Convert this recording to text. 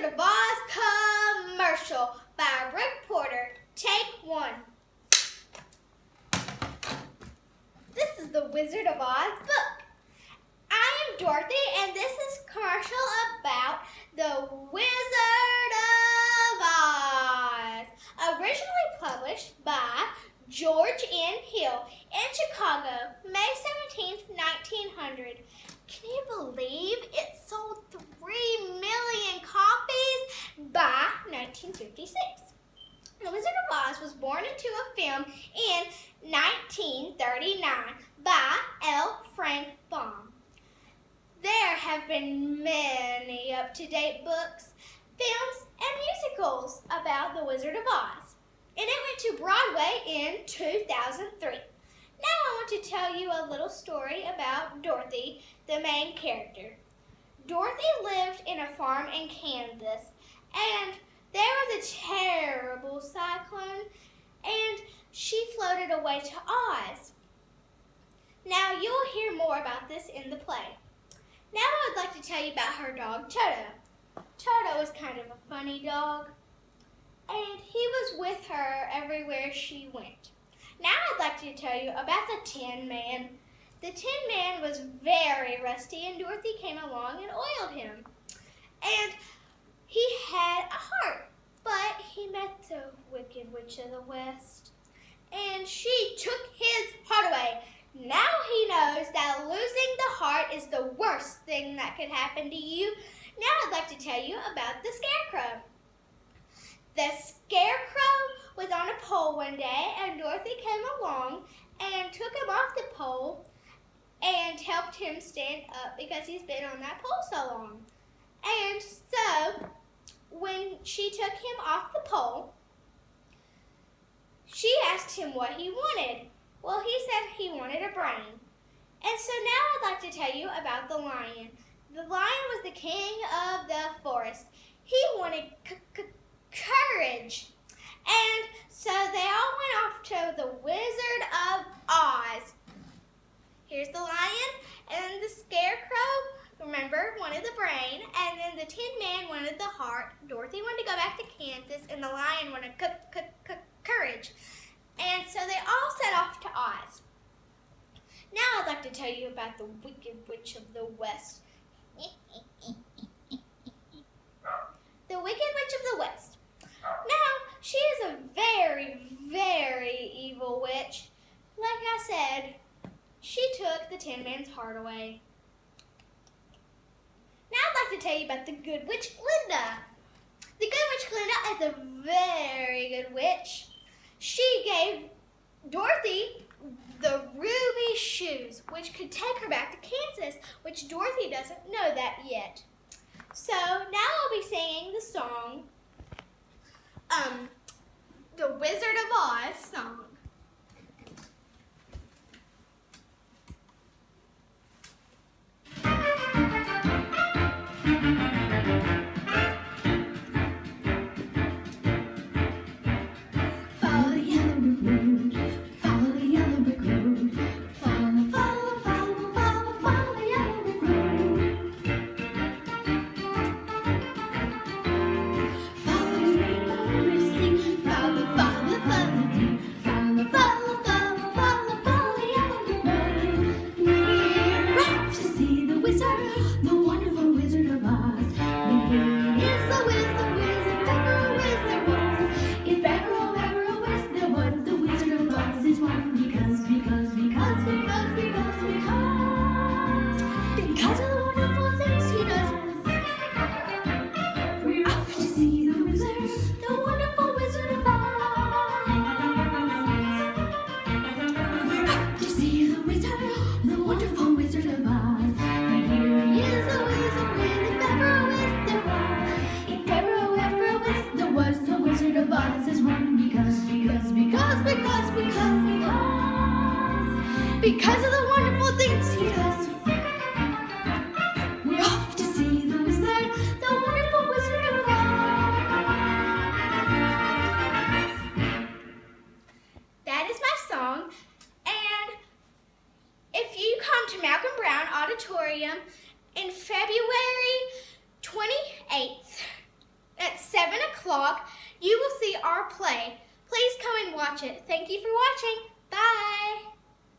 Wizard of Oz commercial by Brooke. Take 1. This is the Wizard of Oz book. I am Dorothy, and this is a commercial about the Wizard of Oz. Originally published by George N. Hill in Chicago, May 17th, 1900. Can you believe it sold 3 million copies by 1956? The Wizard of Oz was born into a film in 1939 by L. Frank Baum. There have been many up-to-date books, films, and musicals about the Wizard of Oz, and it went to Broadway in 2003. Now I want to tell you a little story about Dorothy, the main character. Dorothy lived in a farm in Kansas, and there was a terrible cyclone, and she floated away to Oz. Now you'll hear more about this in the play. Now I would like to tell you about her dog, Toto. Toto was kind of a funny dog, and he was with her everywhere she went. Now I'd like to tell you about the Tin Man. The Tin Man was very rusty, and Dorothy came along and oiled him. And he had a heart, but he met the Wicked Witch of the West, and she took his heart away. Now he knows that losing the heart is the worst thing that could happen to you. Now I'd like to tell you about the Scarecrow. The Scarecrow was on a pole one day, and Dorothy came along and took him off the pole and helped him stand up because he's been on that pole so long. And so, when she took him off the pole, she asked him what he wanted. Well, he said he wanted a brain. And so now I'd like to tell you about the lion. The lion was the king of the forest. He wanted courage. And so they all went off to the Wizard of Oz. Here's the lion, and the Scarecrow, remember, wanted the brain, and then the Tin Man wanted the heart. Dorothy wanted to go back to Kansas, and the lion wanted courage. And so they all set off to Oz. Now I'd like to tell you about the Wicked Witch of the West. The Wicked Witch of the West. Now, she is a very, very evil witch. Like I said, she took the Tin Man's heart away. Now I'd like to tell you about the Good Witch Glinda. The Good Witch Glinda is a very good witch. She gave Dorothy the ruby shoes, which could take her back to Kansas, which Dorothy doesn't know that yet. So now I'll be singing the song, the Wizard of Oz song. Because of the wonderful things he does. We're off to see the wizard, the wonderful Wizard of Oz. That is my song, and if you come to Malcolm Brown Auditorium in February 28th, o'clock, you will see our play. Please come and watch it. Thank you for watching. Bye.